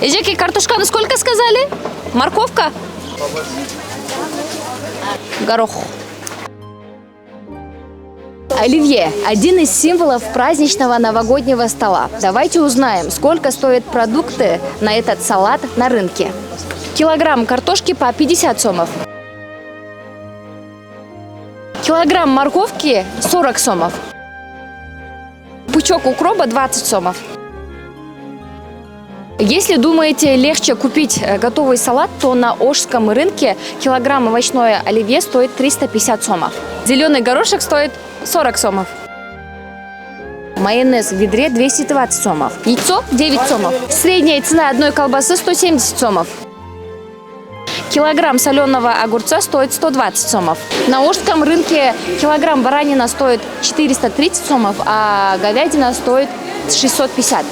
Эжеки, картошка, сколько сказали? Морковка? Горох. Оливье – один из символов праздничного новогоднего стола. Давайте узнаем, сколько стоят продукты на этот салат на рынке. Килограмм картошки по 50 сомов. Килограмм морковки 40 сомов. Пучок укропа 20 сомов. Если думаете легче купить готовый салат, то на Ошском рынке килограмм овощное оливье стоит 350 сомов. Зеленый горошек стоит 40 сомов. Майонез в ведре 220 сомов. Яйцо 9 сомов. Средняя цена одной колбасы 170 сомов. Килограмм соленого огурца стоит 120 сомов. На Ошском рынке килограмм баранина стоит 430 сомов, а говядина стоит 650.